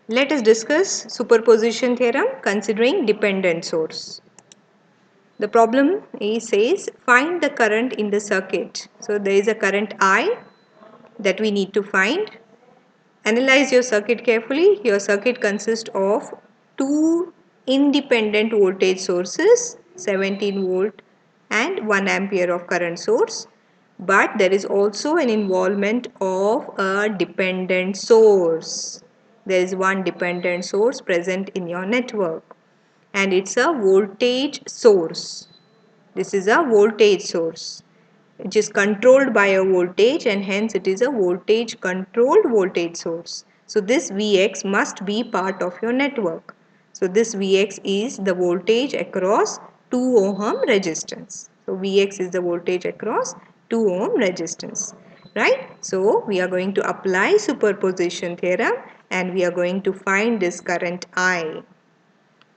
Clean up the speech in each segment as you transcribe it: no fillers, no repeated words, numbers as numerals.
Let us discuss superposition theorem considering dependent source. The problem says find the current in the circuit. So there is a current I that we need to find. Analyze your circuit carefully. Your circuit consists of two independent voltage sources, 17 volt and 1 ampere of current source. But there is also an involvement of a dependent source. There is one dependent source present in your network and it's a voltage source. This is a voltage source which is controlled by a voltage and hence it is a voltage controlled voltage source. So this Vx must be part of your network. So this Vx is the voltage across 2 ohm resistance. So Vx is the voltage across 2 ohm resistance. Right? So we are going to apply superposition theorem and we are going to find this current I.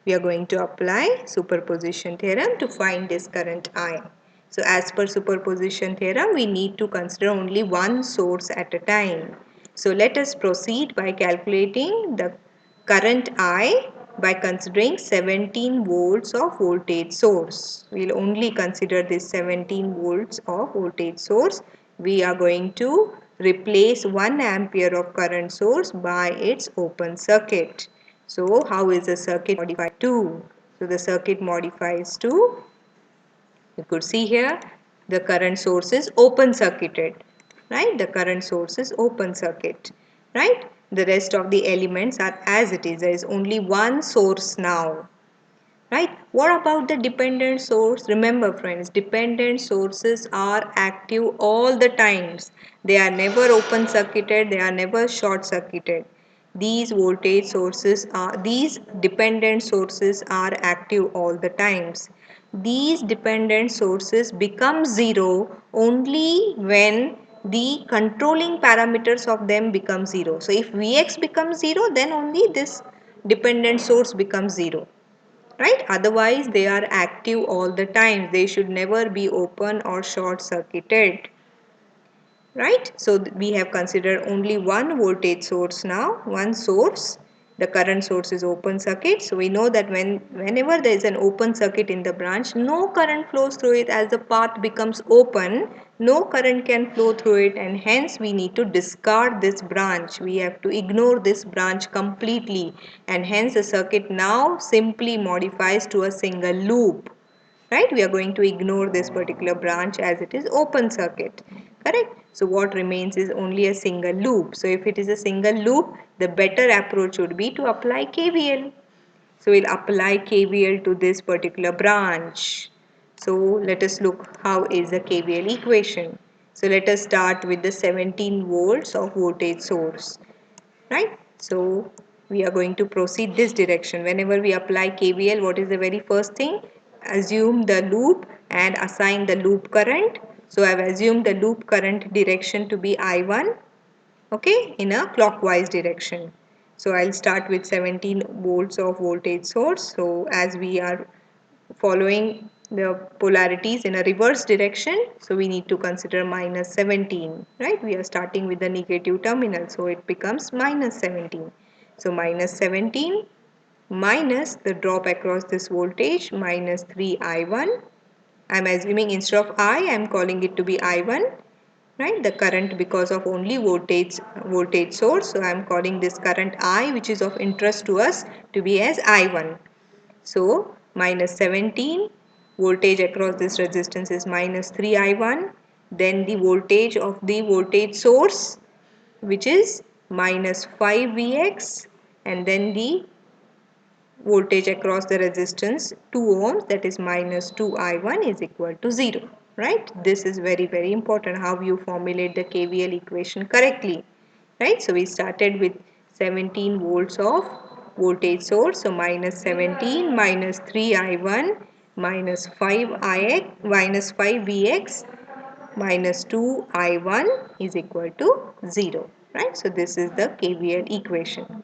We are going to apply superposition theorem to find this current I. So as per superposition theorem, we need to consider only one source at a time. So let us proceed by calculating the current I by considering 17 volts of voltage source. We will only consider this 17 volts of voltage source. We are going to replace 1 ampere of current source by its open circuit. So how is the circuit modified to? So the circuit modifies to, you could see here, the current source is open circuited, right? The current source is open circuit, right? The rest of the elements are as it is. There is only one source now, right? What about the dependent source? Remember friends, dependent sources are active all the times. They are never open circuited, they are never short circuited. These dependent sources are active all the times. These dependent sources become zero only when the controlling parameters of them become zero. So if Vx becomes zero, then only this dependent source becomes zero, right? Otherwise they are active all the time. They should never be open or short circuited, right? So we have considered only one voltage source now, one source. The current source is open circuit. So we know that whenever there is an open circuit in the branch, no current flows through it. As the path becomes open, no current can flow through it and hence we need to discard this branch. We have to ignore this branch completely and hence the circuit now simply modifies to a single loop. Right? We are going to ignore this particular branch as it is open circuit. Correct? So what remains is only a single loop. So if it is a single loop, the better approach would be to apply KVL. So we'll apply KVL to this particular branch. So let us look how is the KVL equation. So let us start with the 17 volts of voltage source. Right? So we are going to proceed this direction. Whenever we apply KVL, what is the very first thing? Assume the loop and assign the loop current. So I have assumed the loop current direction to be I1, okay, in a clockwise direction. So I'll start with 17 volts of voltage source. So as we are following the polarities in a reverse direction, so we need to consider minus 17, right? We are starting with the negative terminal, so it becomes minus 17. So minus 17 minus the drop across this voltage minus 3I1. I'm assuming instead of I am calling it to be I1, right? The current because of only voltage source, so I'm calling this current I, which is of interest to us, to be as I1. So minus 17, voltage across this resistance is minus 3I1. Then the voltage of the voltage source, which is minus 5Vx, and then the voltage across the resistance 2 ohms, that is minus 2I1, is equal to 0. Right? This is very important, how you formulate the KVL equation correctly. Right? So we started with 17 volts of voltage source. So minus 17 minus 3I1 minus 5Vx minus 2I1 is equal to 0. Right? So this is the KVL equation.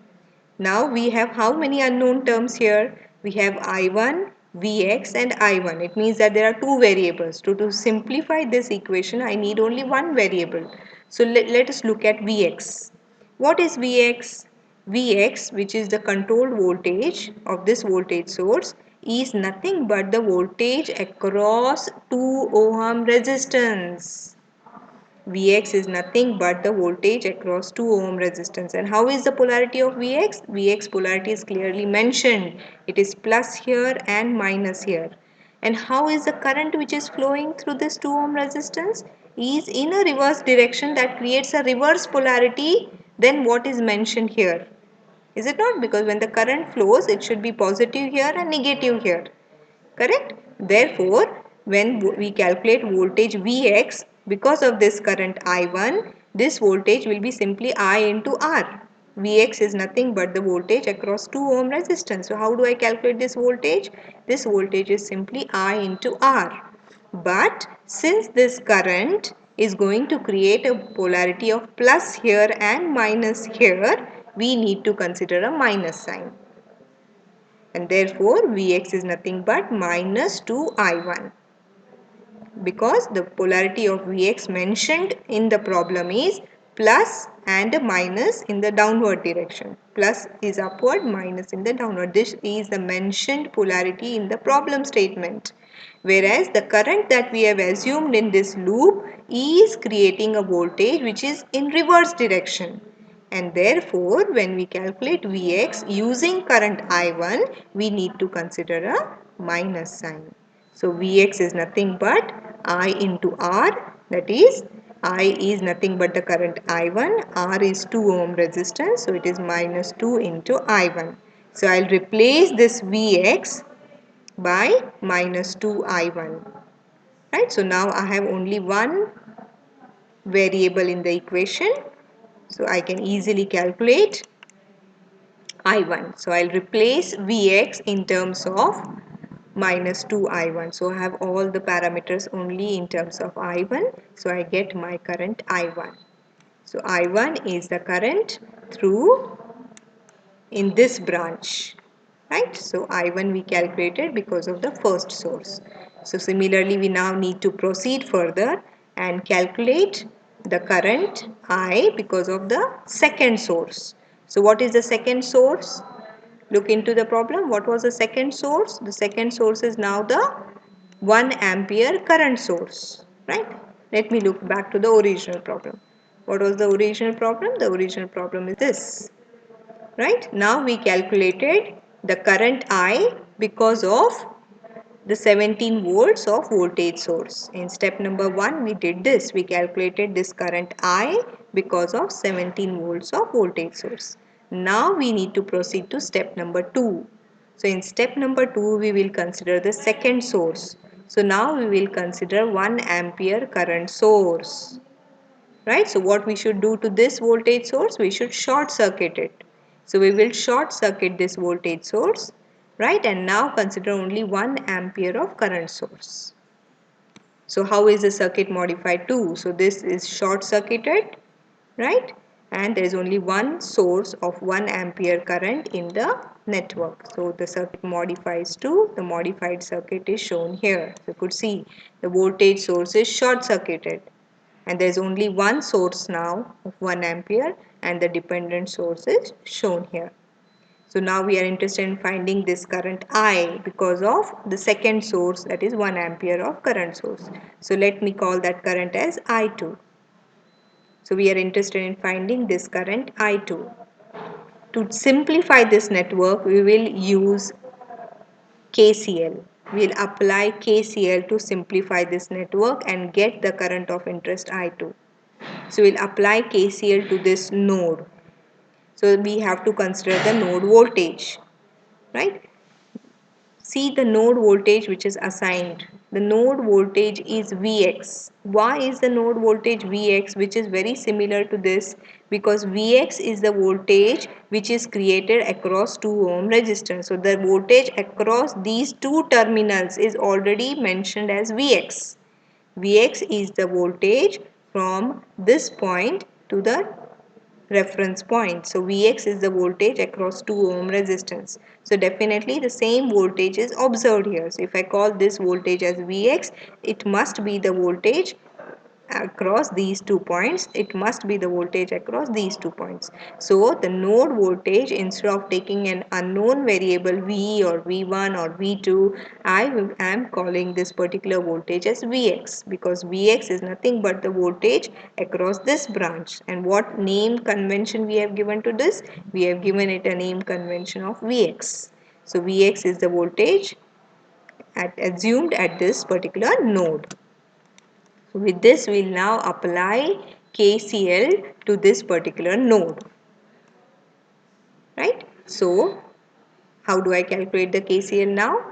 Now we have how many unknown terms here? We have I1, Vx and I1. It means that there are two variables. To simplify this equation, I need only one variable. So let us look at Vx. What is Vx? Vx, which is the controlled voltage of this voltage source, is nothing but the voltage across 2 ohm resistance. Vx is nothing but the voltage across 2 ohm resistance. And how is the polarity of Vx? Vx polarity is clearly mentioned. It is plus here and minus here. And how is the current which is flowing through this 2 ohm resistance? Is in a reverse direction, that creates a reverse polarity than what is mentioned here. Is it not? Because when the current flows, it should be positive here and negative here. Correct? Therefore, when we calculate voltage Vx, because of this current I1, this voltage will be simply I into R. Vx is nothing but the voltage across 2 ohm resistance. So, how do I calculate this voltage? This voltage is simply I into R. But since this current is going to create a polarity of plus here and minus here, we need to consider a minus sign. And therefore Vx is nothing but minus 2I1, because the polarity of Vx mentioned in the problem is plus and minus in the downward direction. Plus is upward, minus in the downward. This is the mentioned polarity in the problem statement. Whereas the current that we have assumed in this loop is creating a voltage which is in reverse direction. And therefore, when we calculate Vx using current I1, we need to consider a minus sign. So, Vx is nothing but I into R, that is I is nothing but the current I1, R is 2 ohm resistance, so it is minus 2 into I1. So, I will replace this Vx by minus 2I1. Right? So, now I have only one variable in the equation. So, I can easily calculate I1. So, I'll replace Vx in terms of minus 2I1. So, I have all the parameters only in terms of I1. So, I get my current I1. So, I1 is the current through in this branch. Right? So, I1 we calculated because of the first source. So, similarly, we now need to proceed further and calculate the current I because of the second source. So, what is the second source? Look into the problem. What was the second source? The second source is now the 1 ampere current source. Right? Let me look back to the original problem. What was the original problem? The original problem is this. Right? Now we calculated the current I because of the 17 volts of voltage source. In step number 1 we did this. We calculated this current I because of 17 volts of voltage source. Now we need to proceed to step number 2. So in step number 2 we will consider the second source. So now we will consider 1 ampere current source. Right? So what we should do to this voltage source? We should short circuit it. So we will short circuit this voltage source, right? And now consider only 1 ampere of current source. So how is the circuit modified to? So this is short circuited, right? And there is only one source of 1 ampere current in the network. So the circuit modifies to, the modified circuit is shown here. So you could see the voltage source is short circuited. And there is only one source now of 1 ampere, and the dependent source is shown here. So now we are interested in finding this current I because of the second source, that is 1 ampere of current source. So let me call that current as I2. So we are interested in finding this current I2. To simplify this network, we will use KCL. We will apply KCL to simplify this network and get the current of interest I2. So we'll apply KCL to this node. So we have to consider the node voltage, right? See the node voltage which is assigned. The node voltage is Vx. Why is the node voltage Vx, which is very similar to this? Because Vx is the voltage which is created across 2 ohm resistance. So the voltage across these two terminals is already mentioned as Vx. Vx is the voltage from this point to the reference point. So Vx is the voltage across 2 ohm resistance. So definitely the same voltage is observed here. So if I call this voltage as Vx, it must be the voltage across these 2 points. It must be the voltage across these 2 points. So the node voltage, instead of taking an unknown variable V or V1 or V2, I am calling this particular voltage as Vx, because Vx is nothing but the voltage across this branch. And what name convention we have given to this? We have given it a name convention of Vx. So Vx is the voltage assumed at this particular node. So with this, we will now apply KCL to this particular node, right? So how do I calculate the KCL now?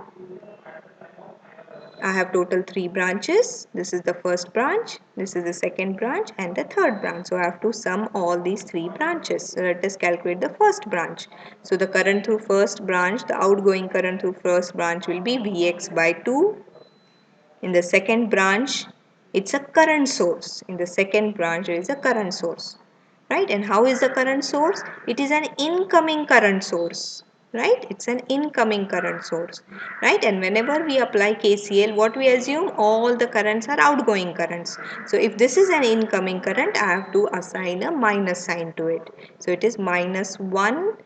I have total 3 branches. This is the first branch, this is the second branch, and the third branch. So I have to sum all these 3 branches. So let us calculate the first branch. So the current through first branch, the outgoing current through first branch will be Vx by 2. In the second branch, it's a current source. In the second branch, there is a current source. Right? And how is the current source? It is an incoming current source. Right? It's an incoming current source. Right? And whenever we apply KCL, what we assume? All the currents are outgoing currents. So if this is an incoming current, I have to assign a minus sign to it. So it is -1,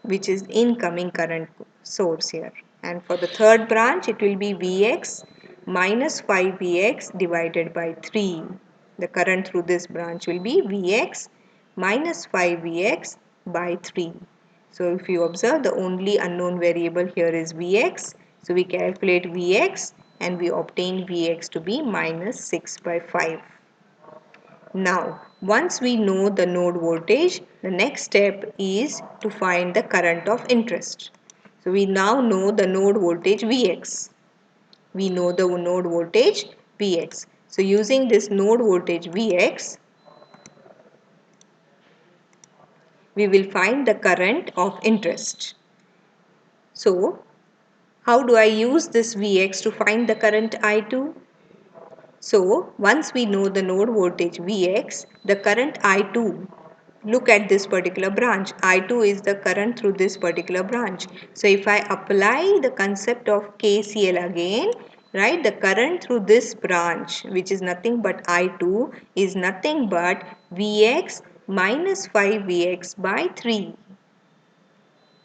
which is incoming current source here. And for the third branch, it will be Vx minus 5Vx divided by 3. The current through this branch will be Vx minus 5Vx by 3. So if you observe, the only unknown variable here is Vx. So we calculate Vx and we obtain Vx to be minus 6 by 5. Now, once we know the node voltage, the next step is to find the current of interest. So, we now know the node voltage Vx. We know the node voltage Vx. So, using this node voltage Vx, we will find the current of interest. So, how do I use this Vx to find the current I2? So, once we know the node voltage Vx, the current I2, look at this particular branch. I2 is the current through this particular branch. So, if I apply the concept of KCL again, right, the current through this branch, which is nothing but I2, is nothing but Vx minus 5Vx by 3.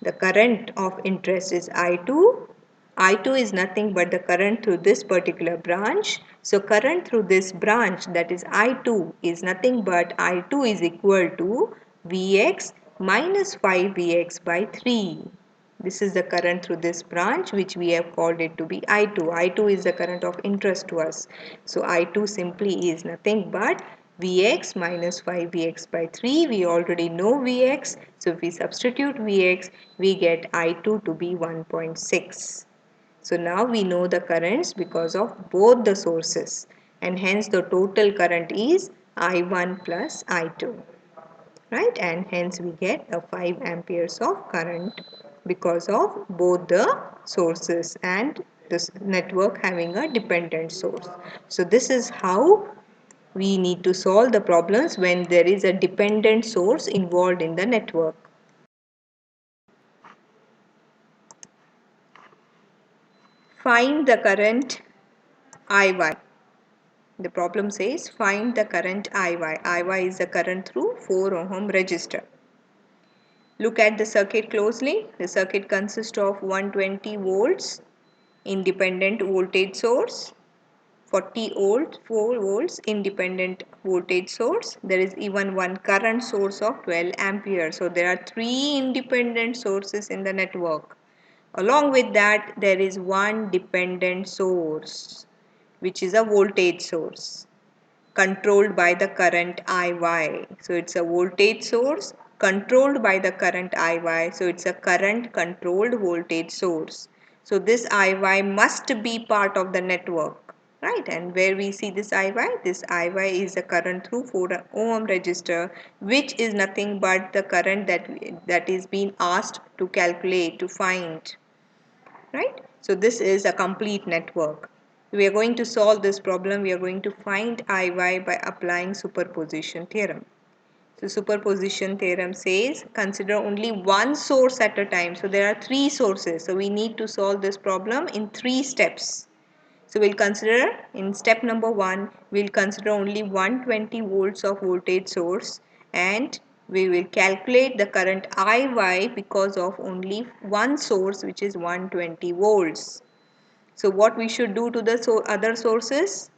The current of interest is I2. I2 is nothing but the current through this particular branch. So current through this branch, that is I2, is nothing but I2 is equal to Vx minus 5Vx by 3. This is the current through this branch, which we have called it to be I2. I2 is the current of interest to us. So I2 simply is nothing but Vx minus 5Vx by 3. We already know Vx. So if we substitute Vx, we get I2 to be 1.6. So now we know the currents because of both the sources, and hence the total current is I1 plus I2. Right? And hence we get a 5 amperes of current because of both the sources and this network having a dependent source. So this is how we need to solve the problems when there is a dependent source involved in the network. Find the current IY. The problem says find the current IY. IY is the current through 4 ohm resistor. Look at the circuit closely. The circuit consists of 120 volts independent voltage source, 40 volt 4 volts independent voltage source. There is even one current source of 12 ampere. So there are 3 independent sources in the network. Along with that, there is one dependent source, which is a voltage source controlled by the current IY. So it's a voltage source controlled by the current IY. So it's a current controlled voltage source. So this IY must be part of the network, right? And where we see this IY? This IY is a current through 4 ohm resistor, which is nothing but the current that is being asked to calculate, to find, right? So this is a complete network. We are going to solve this problem. We are going to find IY by applying superposition theorem. So superposition theorem says consider only one source at a time. So there are 3 sources. So we need to solve this problem in 3 steps. So we'll consider in step number 1, we'll consider only 120 volts of voltage source, and we will calculate the current IY because of only one source, which is 120 volts. So what we should do to the other sources?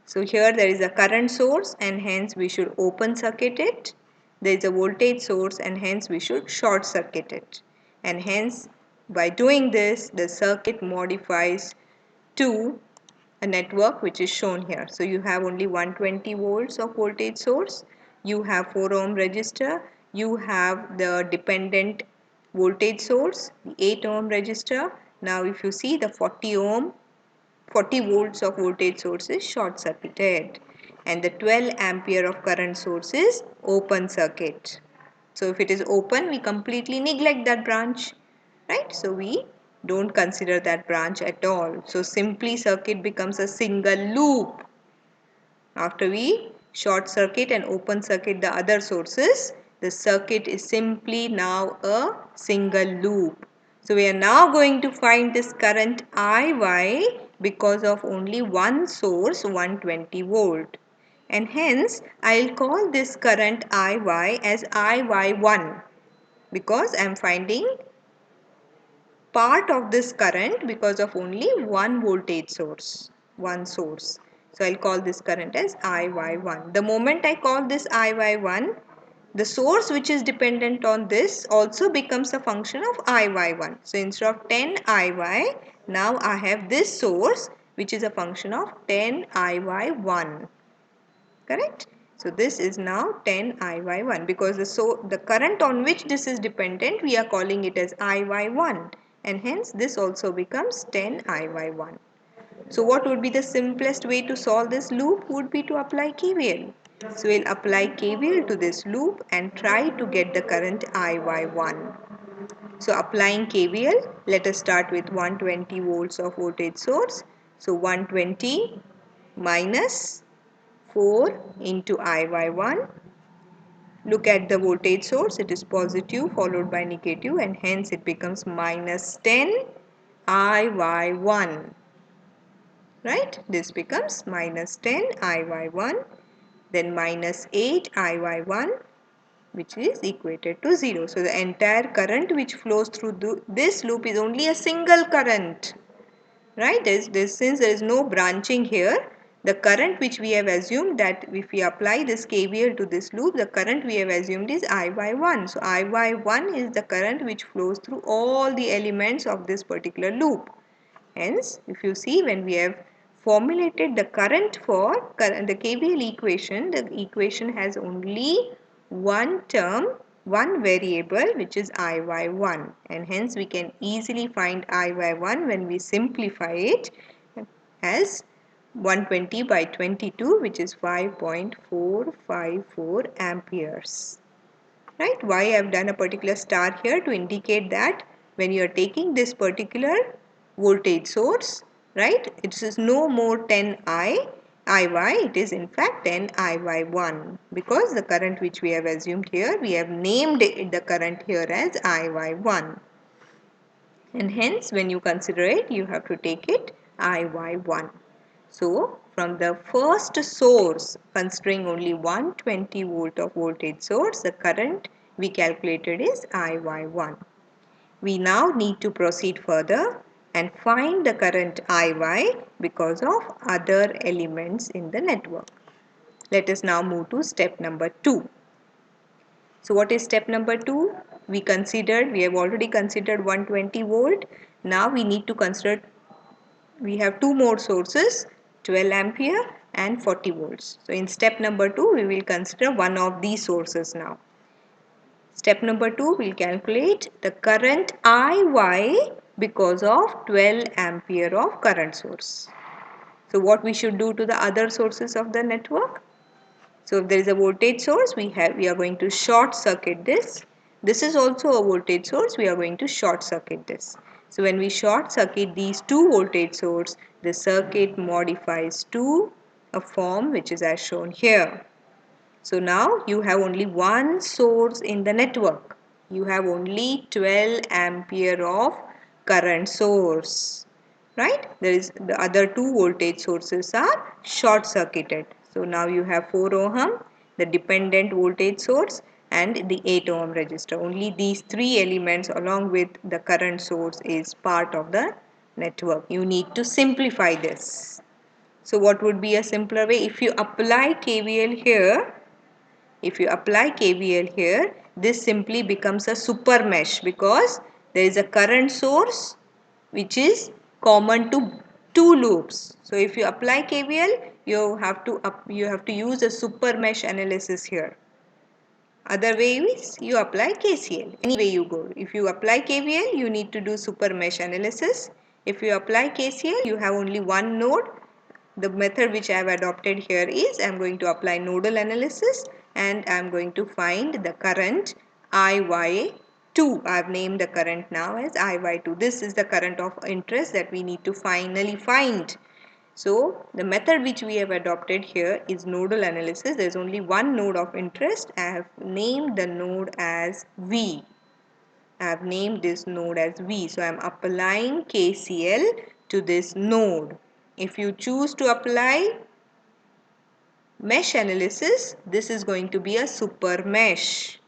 So here there is a current source and hence we should open circuit it. There is a voltage source and hence we should short circuit it. And hence by doing this, the circuit modifies to a network which is shown here. So you have only 120 volts of voltage source, you have 4 ohm resistor, you have the dependent voltage source, the 8 ohm resistor. Now if you see, the 40 volts of voltage source is short circuited and the 12 ampere of current source is open circuit. So if it is open, we completely neglect that branch, right? So we don't consider that branch at all. So simply circuit becomes a single loop. After we short circuit and open circuit the other sources, the circuit is simply now a single loop. So we are now going to find this current IY because of only one source, 120 volt. And hence I will call this current IY as IY1 because I am finding part of this current because of only one voltage source, one source. So I'll call this current as IY1. The moment I call this IY1, the source which is dependent on this also becomes a function of IY1. So instead of 10 IY, now I have this source which is a function of 10 IY1. Correct? So this is now 10 IY1 because the current on which this is dependent, we are calling it as IY1, and hence this also becomes 10 IY1. So what would be the simplest way to solve this loop? Would be to apply KVL. So we'll apply KVL to this loop and try to get the current IY1. So applying KVL, let us start with 120 volts of voltage source. So 120 minus 4 into IY1. Look at the voltage source, it is positive followed by negative and hence it becomes minus 10 IY1. Right? This becomes minus 10 IY1, then minus 8 IY1, which is equated to 0. So the entire current which flows through this loop is only a single current. Right? Since there is no branching here, the current which we have assumed, that if we apply this KVL to this loop, the current we have assumed is IY1. So IY1 is the current which flows through all the elements of this particular loop. Hence, if you see, when we have formulated the current for the KVL equation, the equation has only one term, one variable, which is IY1, and hence we can easily find IY1 when we simplify it as 120 by 22, which is 5.454 amperes. Right? Why I have done a particular star here? To indicate that when you are taking this particular voltage source, right, it is no more 10 IY, it is in fact 10 IY1 because the current which we have assumed here, we have named the current here as IY1, and hence when you consider it, you have to take it IY1. So from the first source, considering only 120 volt of voltage source, the current we calculated is IY1. We now need to proceed further and find the current IY because of other elements in the network. Let us now move to step number 2. So what is step number 2? We have already considered 120 volt. Now we need to consider, we have two more sources, 12 ampere and 40 volts. So in step number 2, we will consider one of these sources now. Step number 2, we will calculate the current IY because of 12 ampere of current source. So what we should do to the other sources of the network? So if there is a voltage source, we are going to short circuit this. This is also a voltage source, we are going to short circuit this. So when we short circuit these two voltage source, the circuit modifies to a form which is as shown here. So now you have only one source in the network. You have only 12 ampere of current source. right? There is the other two voltage sources are short circuited. So now you have 4 ohm, the dependent voltage source and the 8 ohm resistor. Only these three elements along with the current source is part of the network. You need to simplify this. So what would be a simpler way? If you apply KVL here, this simply becomes a super mesh because there is a current source which is common to two loops. So if you apply KVL, you have to use a super mesh analysis here. Other way is you apply KCL. Any way you go. If you apply KVL, you need to do super mesh analysis. If you apply KCL, you have only one node. The method which I have adopted here is I am going to apply nodal analysis and I am going to find the current IY2. I have named the current now as IY2. This is the current of interest that we need to finally find. So the method which we have adopted here is nodal analysis. There is only one node of interest. I have named the node as V. I have named this node as V. So I am applying KCL to this node. If you choose to apply mesh analysis, this is going to be a super mesh,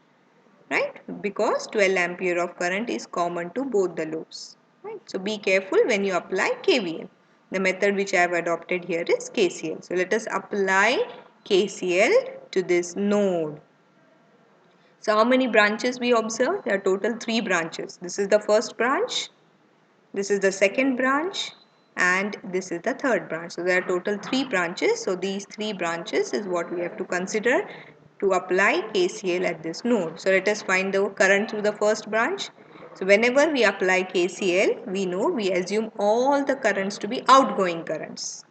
right? Because 12 ampere of current is common to both the loops, right? So be careful when you apply KVL. The method which I have adopted here is KCL. So let us apply KCL to this node. So how many branches we observe? There are total 3 branches. This is the first branch, this is the second branch and this is the third branch. So there are total 3 branches. So these 3 branches is what we have to consider to apply KCL at this node. So let us find the current through the first branch. So whenever we apply KCL, we assume all the currents to be outgoing currents.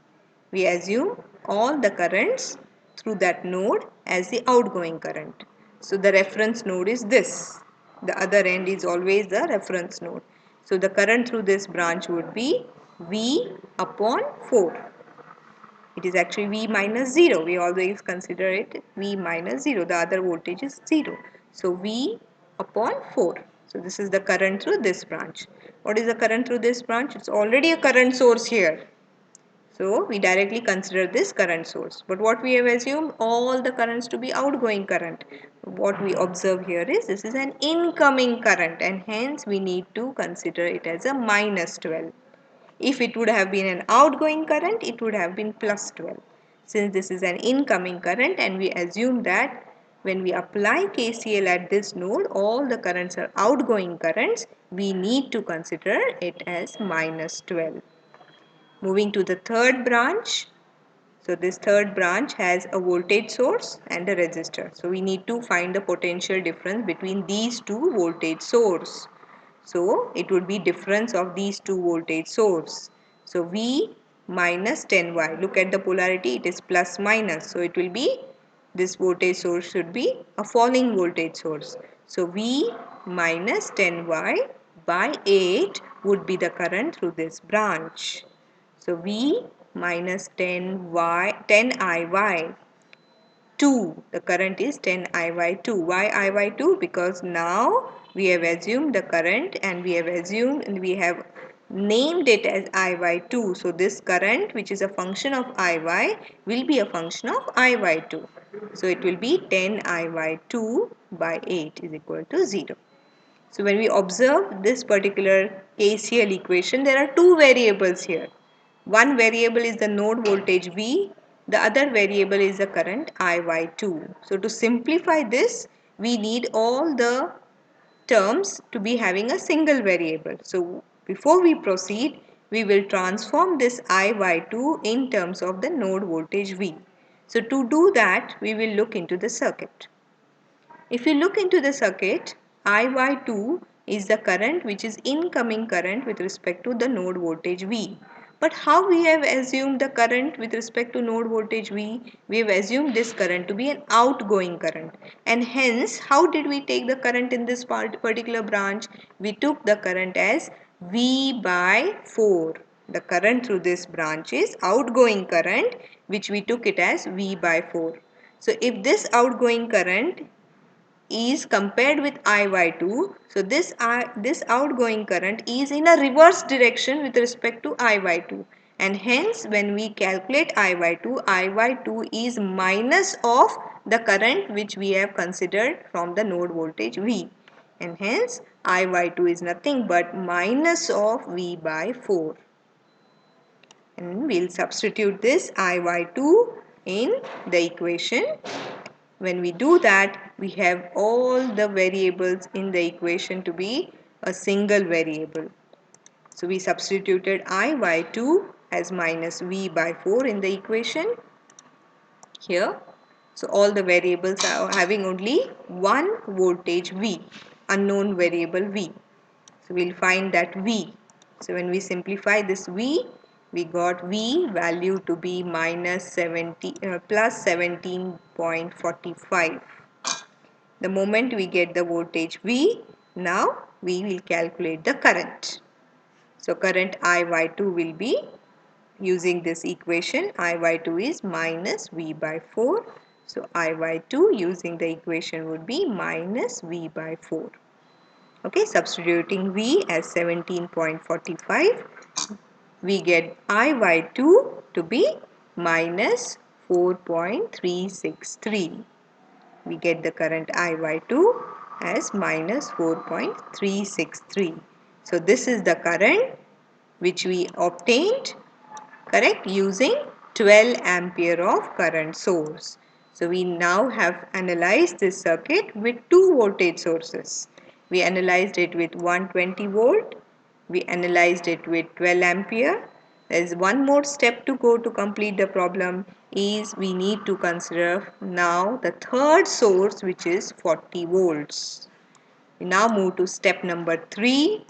We assume all the currents through that node as the outgoing current. So the reference node is this. The other end is always the reference node. So the current through this branch would be V upon 4. It is actually V minus 0. We always consider it V minus 0. The other voltage is 0. So V upon 4. So this is the current through this branch. What is the current through this branch? It's already a current source here. So we directly consider this current source. But what we have assumed all the currents to be outgoing current. What we observe here is this is an incoming current and hence we need to consider it as a minus 12. If it would have been an outgoing current, it would have been plus 12. Since this is an incoming current and we assume that when we apply KCL at this node, all the currents are outgoing currents, we need to consider it as minus 12. Moving to the third branch. So this third branch has a voltage source and a resistor. So we need to find the potential difference between these two voltage source. So it would be difference of these two voltage source. So V minus 10Y. Look at the polarity, it is plus minus. So it will be, this voltage source should be a falling voltage source. So V minus 10Y by 8 would be the current through this branch. So V minus 10 IY 2. The current is 10 IY2. Why IY2? Because now we have assumed the current and we have named it as IY2. So this current, which is a function of IY, will be a function of IY2. So it will be 10 IY2 by 8 is equal to 0. So when we observe this particular KCL equation, there are two variables here. One variable is the node voltage V, the other variable is the current IY2. So to simplify this, we need all the terms to be having a single variable. So before we proceed, we will transform this IY2 in terms of the node voltage V. So to do that, we will look into the circuit. If you look into the circuit, IY2 is the current which is incoming current with respect to the node voltage V. But how we have assumed the current with respect to node voltage V? We have assumed this current to be an outgoing current. And hence, how did we take the current in this particular branch? We took the current as V by 4. The current through this branch is outgoing current, which we took it as V by 4. So if this outgoing current is compared with IY2. So this outgoing current is in a reverse direction with respect to IY2. And hence when we calculate IY2 is minus of the current which we have considered from the node voltage V. And hence IY2 is nothing but minus of V by 4. And we'll substitute this IY2 in the equation. When we do that, we have all the variables in the equation to be a single variable. So we substituted IY2 as minus V by 4 in the equation here. So all the variables are having only one voltage V, unknown variable V. So we'll find that V. So when we simplify this V, we got V value to be plus 17.45. The moment we get the voltage V, now we will calculate the current. So current IY2 will be, using this equation, IY2 is minus V by 4. So IY2 using the equation would be minus V by 4. Okay, substituting V as 17.45, we get IY2 to be minus 4.363. We get the current IY2 as minus 4.363. So this is the current which we obtained, correct, using 12 ampere of current source. So we now have analyzed this circuit with two voltage sources. We analyzed it with 120 volt. We analyzed it with 12 ampere. There is one more step to go to complete the problem, is we need to consider now the third source, which is 40 volts. We now move to step number 3.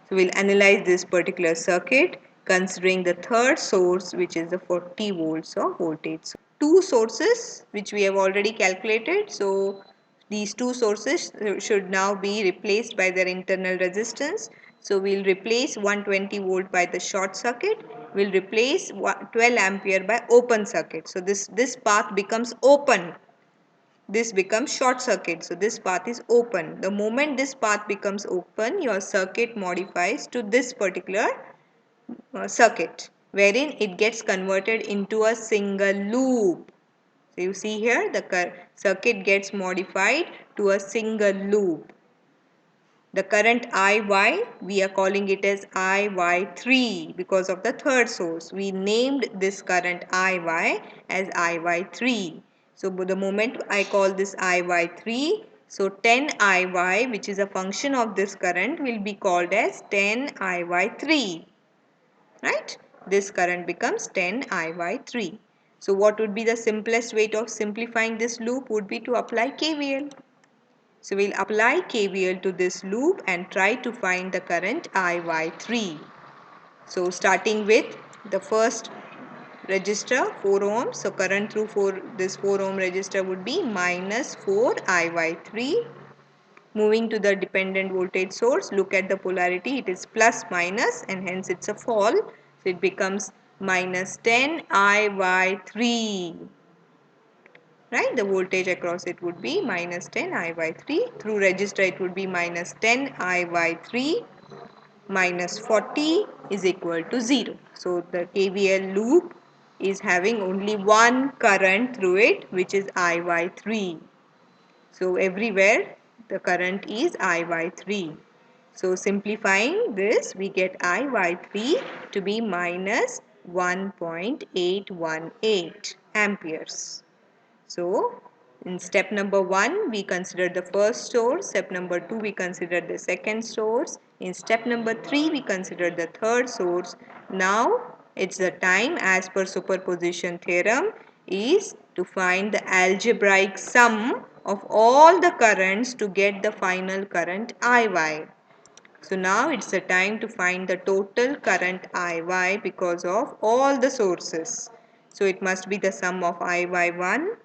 So we'll analyze this particular circuit considering the third source, which is the 40 volts of voltage. Two sources which we have already calculated. So these two sources should now be replaced by their internal resistance. So we'll replace 120 volt by the short circuit. We'll replace 12 ampere by open circuit. So this path becomes open. This becomes short circuit. So this path is open. The moment this path becomes open, your circuit modifies to this particular circuit, wherein it gets converted into a single loop. So you see here the circuit gets modified to a single loop. The current IY, we are calling it as IY3 because of the third source. We named this current IY as IY3. So the moment I call this IY3, so 10 IY, which is a function of this current, will be called as 10 IY3. Right? This current becomes 10 IY3. So what would be the simplest way of simplifying this loop would be to apply KVL. So we'll apply KVL to this loop and try to find the current IY3. So starting with the first resistor 4 ohms. So current through this 4 ohm resistor would be minus 4 IY3. Moving to the dependent voltage source, look at the polarity. It is plus minus and hence it's a fall. So it becomes minus 10 IY3. Right, the voltage across it would be minus 10 IY3. Through resistor it would be minus 10 IY3 minus 40 is equal to 0. So the KVL loop is having only one current through it, which is IY3. So everywhere the current is IY3. So simplifying this, we get IY3 to be minus 1.818 amperes. So in step number 1, we considered the first source. Step number 2, we considered the second source. In step number 3, we considered the third source. Now it's the time, as per superposition theorem, is to find the algebraic sum of all the currents to get the final current IY. So now it's the time to find the total current IY because of all the sources. So it must be the sum of IY1,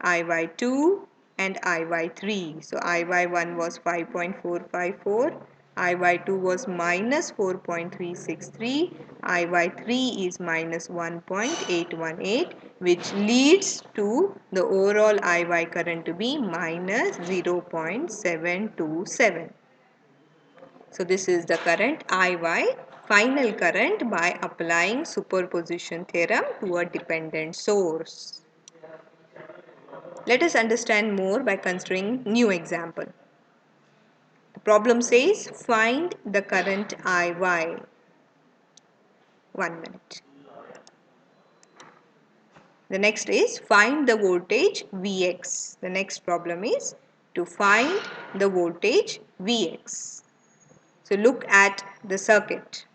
IY2 and IY3. So IY1 was 5.454, IY2 was minus 4.363, IY3 is minus 1.818, which leads to the overall IY current to be minus 0.727. So this is the current IY, final current by applying superposition theorem to a dependent source. Let us understand more by considering new example. The problem says find the current IY. 1 minute. The next is find the voltage Vx. The next problem is to find the voltage Vx. So look at the circuit.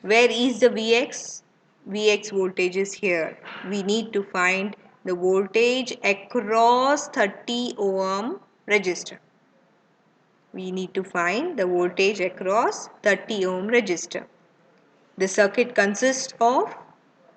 Where is the Vx? Vx voltage is here. We need to find the voltage across 30 ohm resistor. We need to find the voltage across 30 ohm resistor. The circuit consists of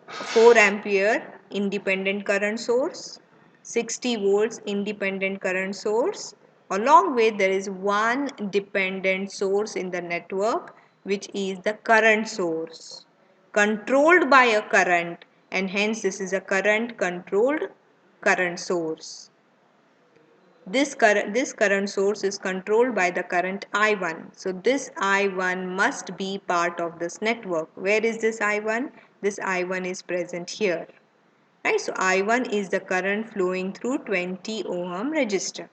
4 ampere independent current source, 60 volts independent current source, along with there is one dependent source in the network, which is the current source controlled by a current, and hence this is a current controlled current source. This current source is controlled by the current I1. So this I1 must be part of this network. Where is this I1? This I1 is present here. Right? So I1 is the current flowing through 20 ohm resistor.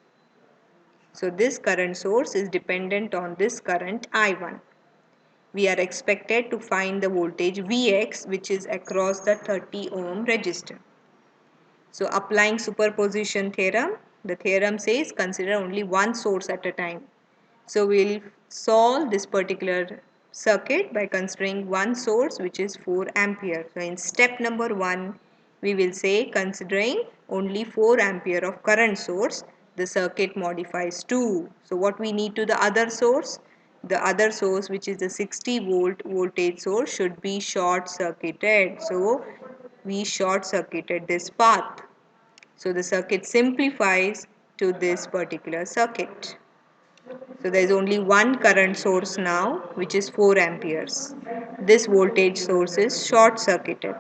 So this current source is dependent on this current I1. We are expected to find the voltage Vx, which is across the 30 ohm resistor. So applying superposition theorem, the theorem says consider only one source at a time. So we will solve this particular circuit by considering one source, which is 4 ampere. So in step number 1, we will say considering only 4 ampere of current source, the circuit modifies to. So what we need to the other source? The other source, which is the 60 volt voltage source, should be short circuited. So we short circuited this path. So the circuit simplifies to this particular circuit. So there is only one current source now, which is 4 amperes. This voltage source is short circuited.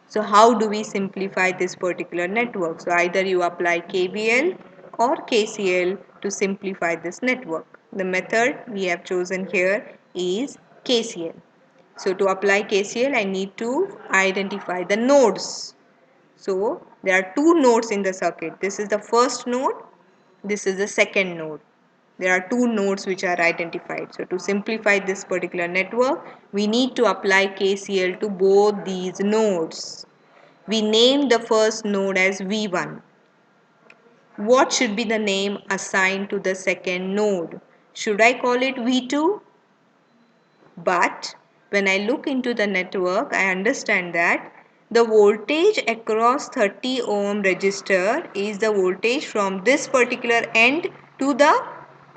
So how do we simplify this particular network? So either you apply KVL or KCL to simplify this network. The method we have chosen here is KCL. So to apply KCL, I need to identify the nodes. So there are two nodes in the circuit. This is the first node. This is the second node. There are two nodes which are identified. So to simplify this particular network, we need to apply KCL to both these nodes. We name the first node as V1. What should be the name assigned to the second node? Should I call it V2? But when I look into the network, I understand that the voltage across 30 ohm resistor is the voltage from this particular end to the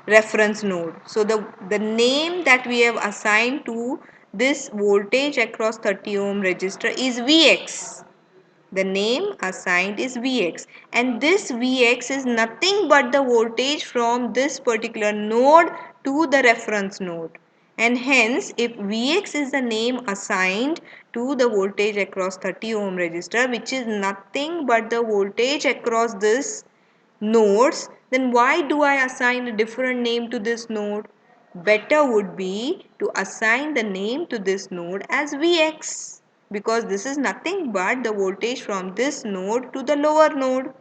reference node. So the name that we have assigned to this voltage across 30 ohm resistor is Vx. The name assigned is Vx, and this Vx is nothing but the voltage from this particular node to the reference node. And hence, if Vx is the name assigned to the voltage across 30 ohm resistor, which is nothing but the voltage across this nodes, then why do I assign a different name to this node? Better would be to assign the name to this node as Vx, because this is nothing but the voltage from this node to the lower node,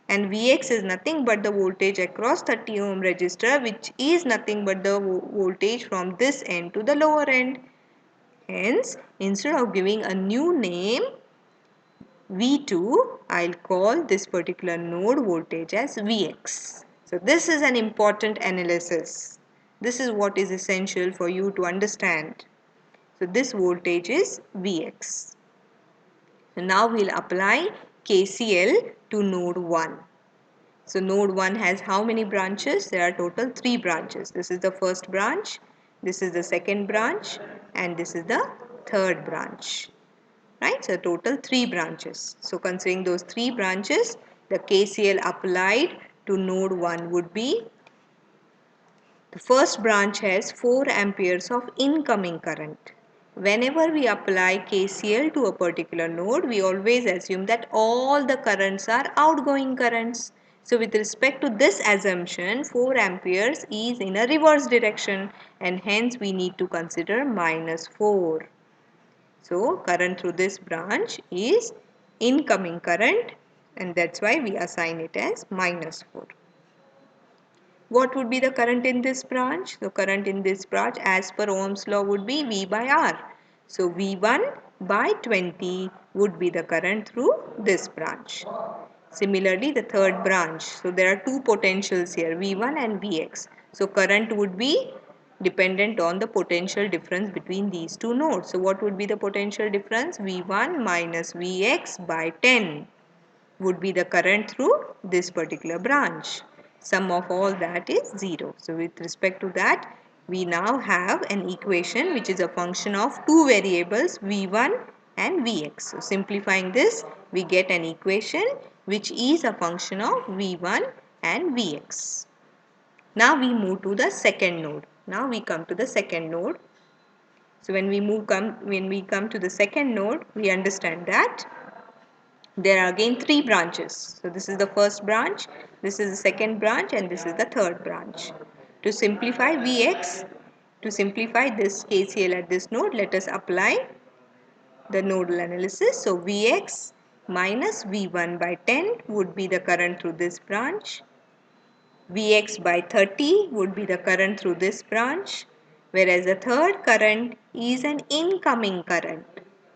and Vx is nothing but the voltage across 30 ohm resistor, which is nothing but the voltage from this end to the lower end. Hence, instead of giving a new name V2, I'll call this particular node voltage as Vx. So this is an important analysis. This is what is essential for you to understand. So this voltage is Vx. So now we'll apply KCL to node 1. So node 1 has how many branches? There are total 3 branches. This is the first branch, this is the second branch, and this is the third branch. Right? So total 3 branches. So considering those 3 branches, the KCL applied to node 1 would be The first branch has 4 amperes of incoming current. Whenever we apply KCL to a particular node, we always assume that all the currents are outgoing currents. So with respect to this assumption, 4 amperes is in a reverse direction and hence we need to consider minus 4. So current through this branch is incoming current and that's why we assign it as minus 4. What would be the current in this branch? So current in this branch as per Ohm's law would be V by R. So V1 by 20 would be the current through this branch. Similarly, the third branch. So there are two potentials here, V1 and Vx. So current would be dependent on the potential difference between these two nodes. So what would be the potential difference? V1 minus Vx by 10 would be the current through this particular branch. Sum of all that is 0. So with respect to that, we now have an equation which is a function of two variables V1 and Vx. So simplifying this, we get an equation which is a function of V1 and Vx. Now we move to the second node. Now we come to the second node. So when we come to the second node, we understand that there are again three branches. So this is the first branch, this is the second branch and this is the third branch. To simplify Vx, to simplify this KCL at this node, let us apply the nodal analysis. So Vx minus V1 by 10 would be the current through this branch. Vx by 30 would be the current through this branch, whereas the third current is an incoming current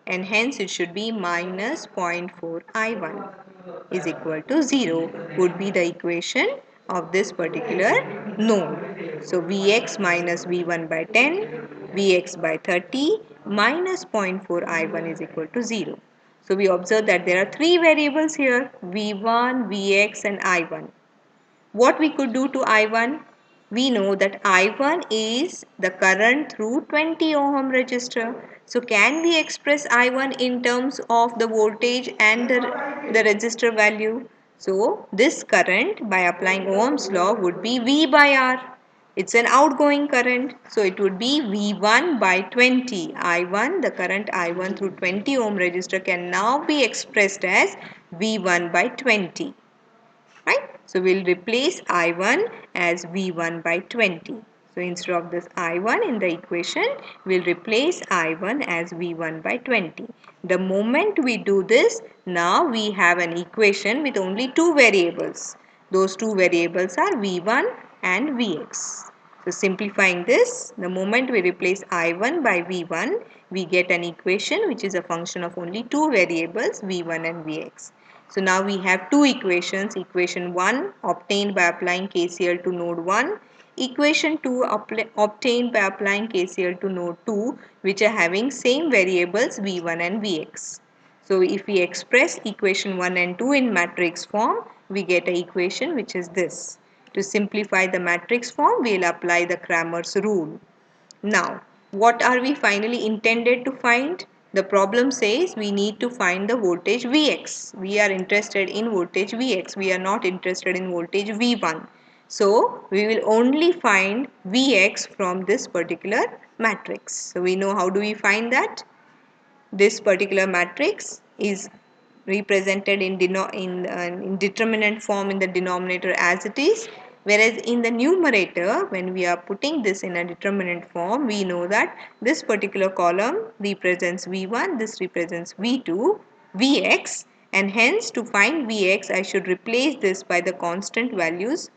and hence it should be minus 0.4 I1 is equal to 0 would be the equation of this particular node. So Vx minus V1 by 10, Vx by 30 minus 0.4 I1 is equal to 0. So we observe that there are three variables here, V1, Vx and I1. What we could do to I1? We know that I1 is the current through 20 ohm resistor. So can we express I1 in terms of the voltage and the resistor value? So this current by applying Ohm's law would be V by R. It's an outgoing current. So it would be V1 by 20. I1, the current I1 through 20 ohm resistor can now be expressed as V1 by 20. Right? So we'll replace I1 as V1 by 20. So instead of this I1 in the equation, we'll replace I1 as V1 by 20. The moment we do this, now we have an equation with only two variables. Those two variables are V1 and Vx. So simplifying this, the moment we replace I1 by V1, we get an equation which is a function of only two variables V1 and Vx. So now we have two equations, equation 1 obtained by applying KCL to node 1, equation 2 obtained by applying KCL to node 2 which are having same variables V1 and Vx. So if we express equation 1 and 2 in matrix form, we get an equation which is this. To simplify the matrix form, we will apply the Cramer's rule. Now, what are we finally intended to find? The problem says we need to find the voltage Vx. We are interested in voltage Vx. We are not interested in voltage V1. So, we will only find Vx from this particular matrix. So, we know how do we find that? This particular matrix is represented in determinant form in the denominator as it is, whereas in the numerator when we are putting this in a determinant form, we know that this particular column represents V1, this represents V2, Vx, and hence to find Vx I should replace this by the constant values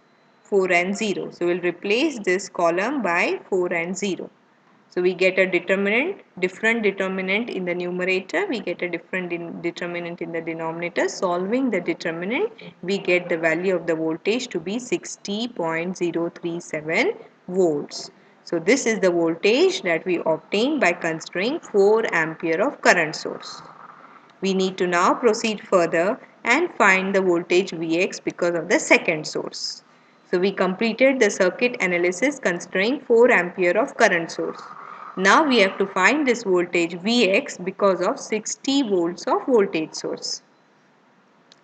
4 and 0. So we'll replace this column by 4 and 0. So we get a different determinant in the numerator, we get a different determinant in the denominator. Solving the determinant, we get the value of the voltage to be 60.037 volts. So this is the voltage that we obtain by considering 4 ampere of current source. We need to now proceed further and find the voltage Vx because of the second source. So we completed the circuit analysis considering 4 ampere of current source. Now we have to find this voltage Vx because of 60 volts of voltage source.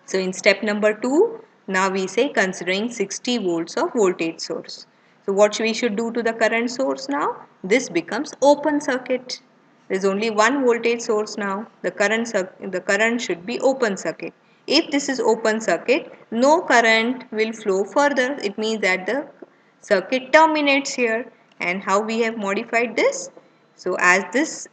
So in step number 2, now we say considering 60 volts of voltage source. So what we should do to the current source now? This becomes open circuit. There is only one voltage source now. The current should be open circuit. If this is open circuit, no current will flow further. It means that the circuit terminates here. And how we have modified this? So as this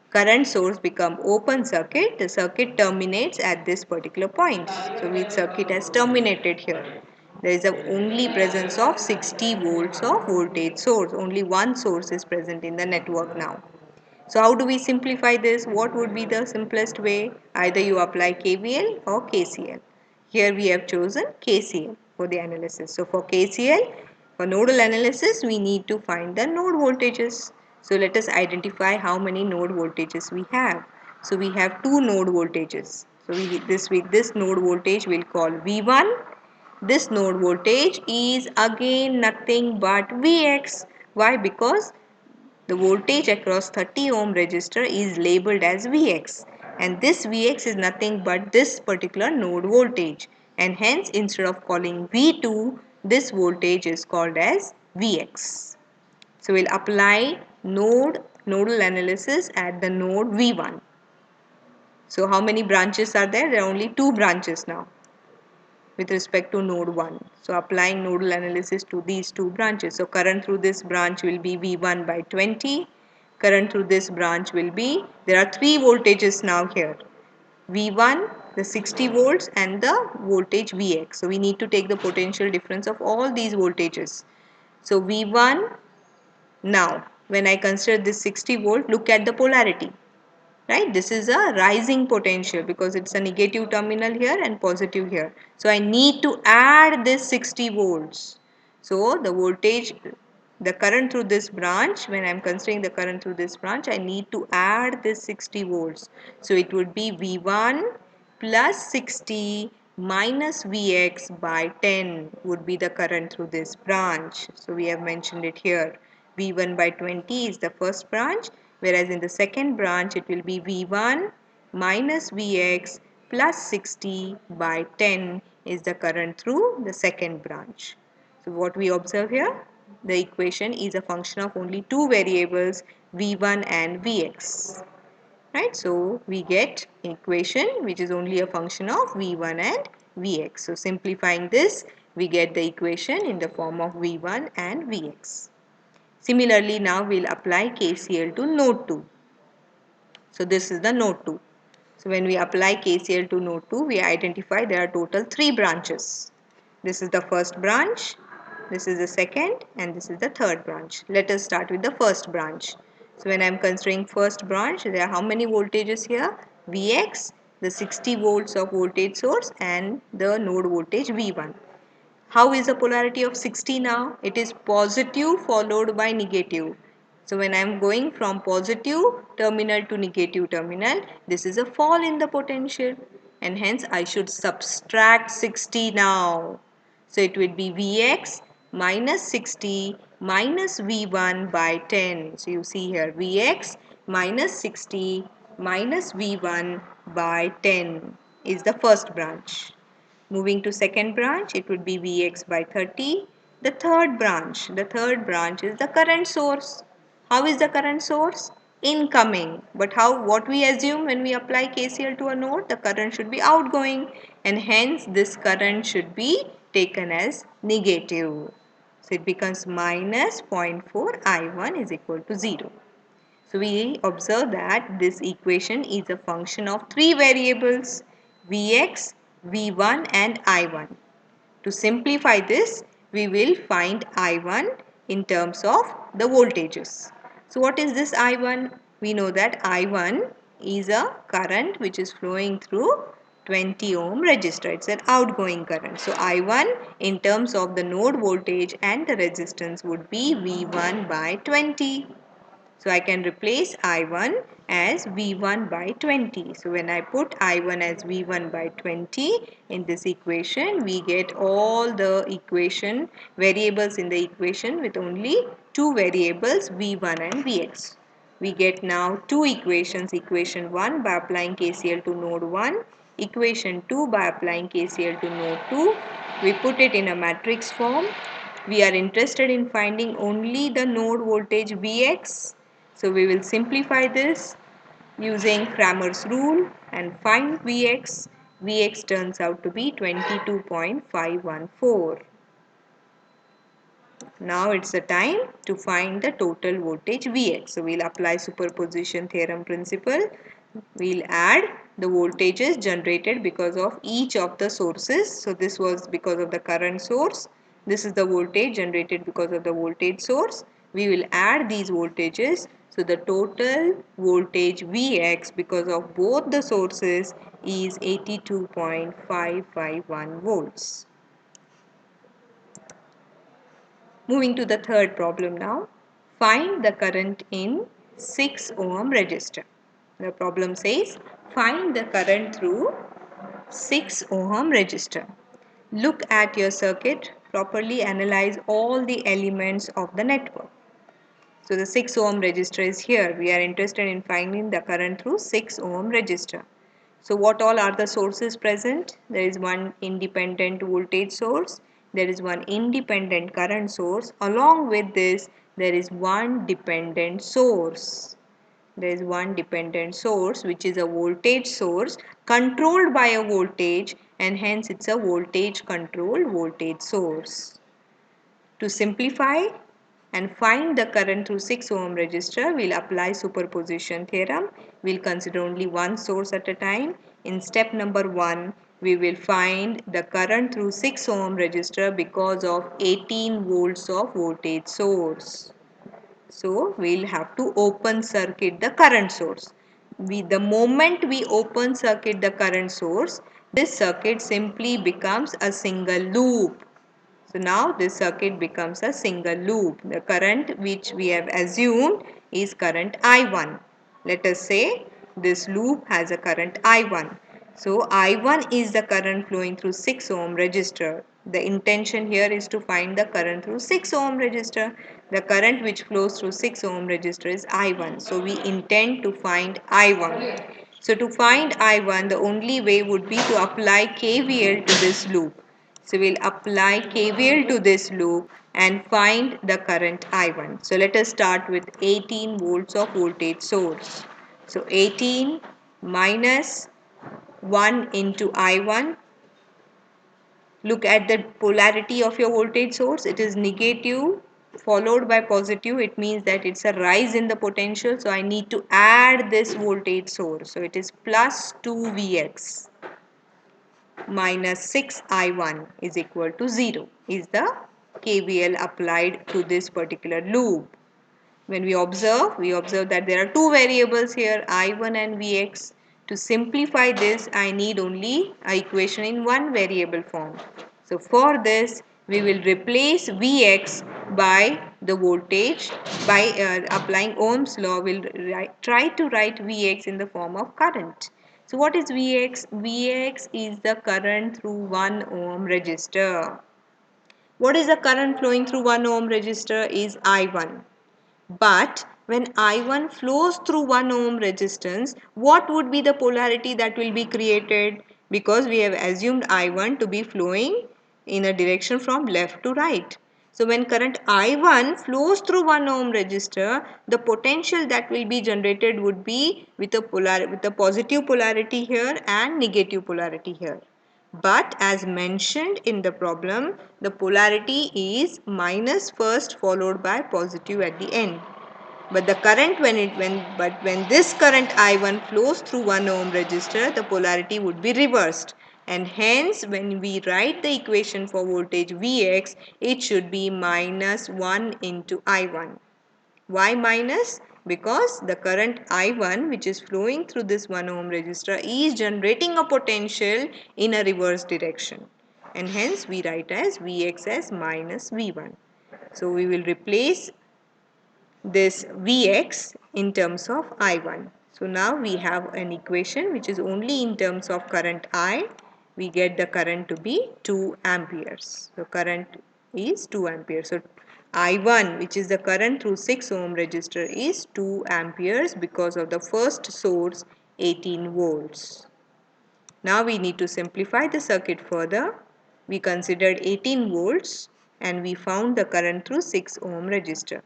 current source become open circuit, the circuit terminates at this particular point. So the circuit has terminated here. There is a only presence of 60 volts of voltage source. Only one source is present in the network now. So how do we simplify this? What would be the simplest way? Either you apply KVL or KCL. Here we have chosen KCL for the analysis. So for KCL, for nodal analysis, we need to find the node voltages. So let us identify how many node voltages we have. So we have two node voltages. So this node voltage we'll call V1. This node voltage is again nothing but Vx. Why? Because the voltage across 30 ohm resistor is labeled as Vx, and this Vx is nothing but this particular node voltage, and hence instead of calling V2, this voltage is called as Vx. So we'll apply nodal analysis at the node V1. So how many branches are there? There are only two branches now with respect to node 1. So applying nodal analysis to these two branches. So current through this branch will be V1 by 20. Current through this branch will be, there are three voltages now here. V1, the 60 volts and the voltage Vx. So we need to take the potential difference of all these voltages. So V1, now when I consider this 60 volt, look at the polarity. Right, this is a rising potential because it's a negative terminal here and positive here. So I need to add this 60 volts. So the voltage, the current through this branch, when I'm considering the current through this branch, I need to add this 60 volts. So it would be V1 plus 60 minus Vx by 10 would be the current through this branch. So we have mentioned it here. V1 by 20 is the first branch, whereas in the second branch it will be V1 minus Vx plus 60 by 10 is the current through the second branch. So what we observe here? The equation is a function of only two variables, V1 and Vx. Right, so we get equation which is only a function of V1 and Vx. So simplifying this, we get the equation in the form of V1 and Vx. Similarly, now we'll apply KCL to node 2. So this is the node 2. So when we apply KCL to node 2, we identify there are total 3 branches. This is the first branch, this is the second, and this is the third branch. Let us start with the first branch. So when I am considering first branch, there are how many voltages here? Vx, the 60 volts of voltage source, and the node voltage V1. How is the polarity of 60 now? It is positive followed by negative. So when I am going from positive terminal to negative terminal, this is a fall in the potential, and hence I should subtract 60 now. So it would be Vx minus 60 minus V1 by 10. So you see here Vx minus 60 minus V1 by 10 is the first branch. Moving to second branch, it would be Vx by 30. The third branch is the current source. How is the current source? Incoming. But what we assume when we apply KCL to a node? The current should be outgoing, and hence this current should be taken as negative. So it becomes minus 0.4 I1 is equal to 0. So we observe that this equation is a function of three variables, Vx, V1 and I1. To simplify this, we will find I1 in terms of the voltages. So what is this I1? We know that I1 is a current which is flowing through 20 ohm resistor. It's an outgoing current. So I1 in terms of the node voltage and the resistance would be V1 by 20. So I can replace I1 as V1 by 20. So when I put I1 as V1 by 20 in this equation, we get all the equation variables in the equation with only two variables V1 and Vx. We get now two equations, equation 1 by applying KCL to node 1, equation 2 by applying KCL to node 2. We put it in a matrix form. We are interested in finding only the node voltage Vx. So we will simplify this using Cramer's rule and find Vx. Vx turns out to be 22.514. Now it's the time to find the total voltage Vx. So we'll apply superposition theorem principle. We'll add the voltages generated because of each of the sources. So this was because of the current source. This is the voltage generated because of the voltage source. We will add these voltages. So the total voltage Vx because of both the sources is 82.551 volts. Moving to the third problem now. Find the current in 6 ohm resistor. The problem says find the current through 6 ohm resistor. Look at your circuit, properly analyze all the elements of the network. So the 6 ohm resistor is here. We are interested in finding the current through 6 ohm resistor. So what all are the sources present? There is one independent voltage source. There is one independent current source. Along with this, there is one dependent source. There is one dependent source which is a voltage source controlled by a voltage, and hence it's a voltage controlled voltage source. To simplify and find the current through 6 ohm resistor, we'll apply superposition theorem. We'll consider only one source at a time. In step number 1, we will find the current through 6 ohm resistor because of 18 volts of voltage source. So we'll have to open circuit the current source. The moment we open circuit the current source, this circuit simply becomes a single loop. So now this circuit becomes a single loop. The current which we have assumed is current I1. Let us say this loop has a current I1. So I1 is the current flowing through 6 ohm resistor. The intention here is to find the current through 6 ohm resistor. The current which flows through 6 ohm resistor is I1. So we intend to find I1. So to find I1, the only way would be to apply KVL to this loop. So we'll apply KVL to this loop and find the current I1. So let us start with 18 volts of voltage source. So 18 minus 1 into I1. Look at the polarity of your voltage source. It is negative followed by positive. It means that it's a rise in the potential. So I need to add this voltage source. So it is plus 2Vx minus 6I1 is equal to 0 is the KVL applied to this particular loop. When we observe that there are two variables here, I1 and Vx. To simplify this, I need only an equation in one variable form. So for this, we will replace Vx by the voltage. By applying Ohm's law, we'll try to write Vx in the form of current. So what is Vx? Vx is the current through 1 ohm resistor. What is the current flowing through 1 ohm resistor is I1. But when I1 flows through 1 ohm resistance, what would be the polarity that will be created? Because we have assumed I1 to be flowing in a direction from left to right. So when current I1 flows through 1 ohm resistor, the potential that will be generated would be with a positive polarity here and negative polarity here. But as mentioned in the problem, the polarity is minus first followed by positive at the end. But the current when this current I1 flows through 1 ohm resistor, the polarity would be reversed. And hence when we write the equation for voltage Vx, it should be minus 1 into I1. Why minus? Because the current I1 which is flowing through this 1 ohm resistor is generating a potential in a reverse direction. And hence we write as Vx as minus V1. So we will replace this Vx in terms of I1. So now we have an equation which is only in terms of current I. We get the current to be 2 amperes. So current is 2 amperes. So I1, which is the current through 6 ohm resistor, is 2 amperes because of the first source 18 volts. Now we need to simplify the circuit further. We considered 18 volts. and we found the current through 6 ohm resistor.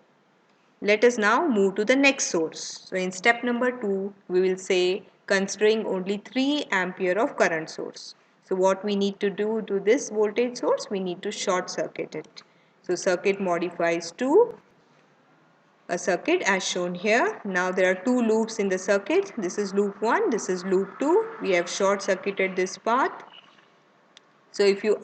Let us now move to the next source. So in step number 2, we will say considering only 3 ampere of current source. So what we need to do to this voltage source, we need to short circuit it. So circuit modifies to a circuit as shown here. Now there are 2 loops in the circuit. This is loop 1, this is loop 2. We have short circuited this path. So if you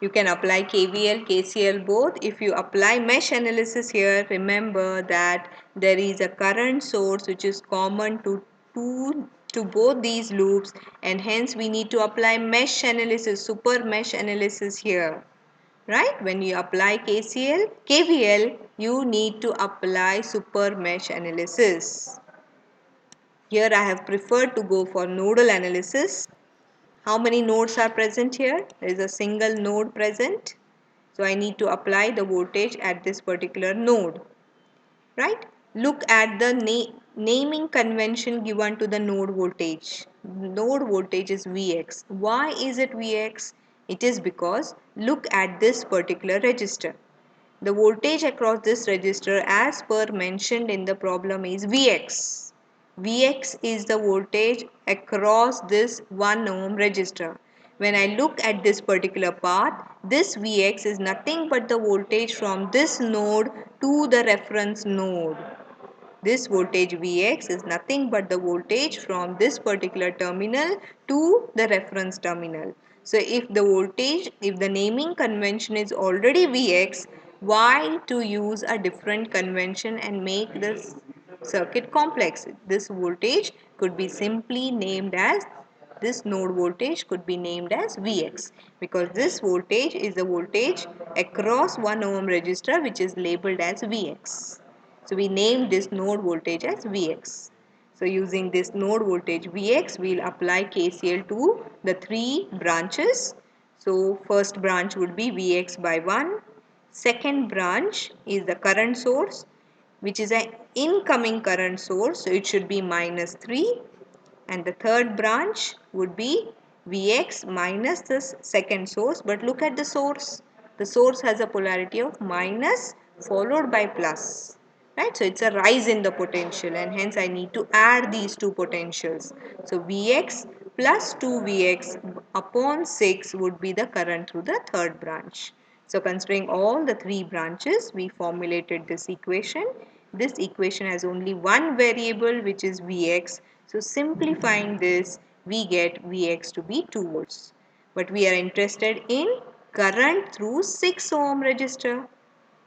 can apply KVL, KCL both. If you apply mesh analysis here, remember that there is a current source which is common to both these loops, and hence we need to apply mesh analysis, super mesh analysis here. Right? When you apply KCL, KVL, you need to apply super mesh analysis. Here I have preferred to go for nodal analysis. How many nodes are present here? There is a single node present. So I need to apply the voltage at this particular node. Right? Look at the naming convention given to the node voltage. Node voltage is Vx. Why is it Vx? It is because look at this particular resistor. The voltage across this resistor as per mentioned in the problem is Vx. Vx is the voltage across this 1 ohm resistor. When I look at this particular path, this Vx is nothing but the voltage from this node to the reference node. This voltage Vx is nothing but the voltage from this particular terminal to the reference terminal. So if the naming convention is already Vx, why to use a different convention and make this circuit complex? This voltage could be simply named as, this node voltage could be named as Vx, because this voltage is the voltage across 1 ohm resistor which is labeled as Vx. So we named this node voltage as Vx. So using this node voltage Vx, we will apply KCL to the 3 branches. So first branch would be Vx by 1. Second branch is the current source, which is an incoming current source. So it should be minus 3. And the third branch would be Vx minus this second source. But look at the source. The source has a polarity of minus followed by plus. Right? So it's a rise in the potential, and hence I need to add these two potentials. So Vx plus 2Vx upon 6 would be the current through the third branch. So considering all the 3 branches, we formulated this equation. This equation has only one variable, which is Vx. So simplifying this, we get Vx to be 2 volts. But we are interested in current through 6 ohm resistor.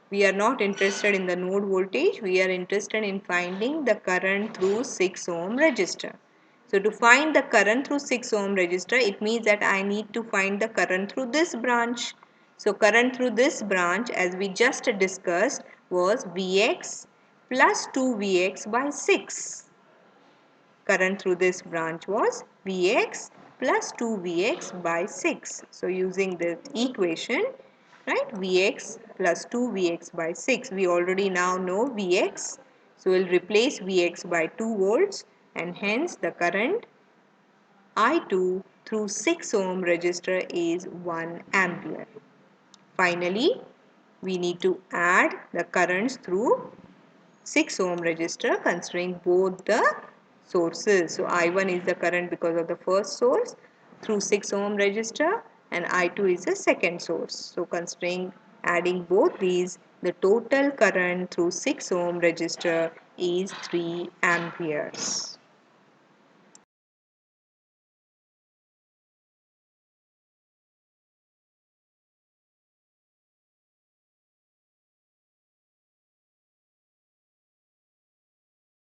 We are not interested in the node voltage. We are interested in finding the current through 6 ohm resistor. So to find the current through 6 ohm resistor, it means that I need to find the current through this branch. So current through this branch, as we just discussed, was Vx plus 2Vx by 6. Current through this branch was Vx plus 2Vx by 6. So using this equation, right, Vx plus 2Vx by 6, we already now know Vx. So we'll replace Vx by 2 volts, and hence the current I2 through 6 ohm resistor is 1 ampere. Finally, we need to add the currents through 6 ohm resistor considering both the sources. So I1 is the current because of the first source through 6 ohm resistor, and I2 is the second source. So considering adding both these, the total current through 6 ohm resistor is 3 amperes.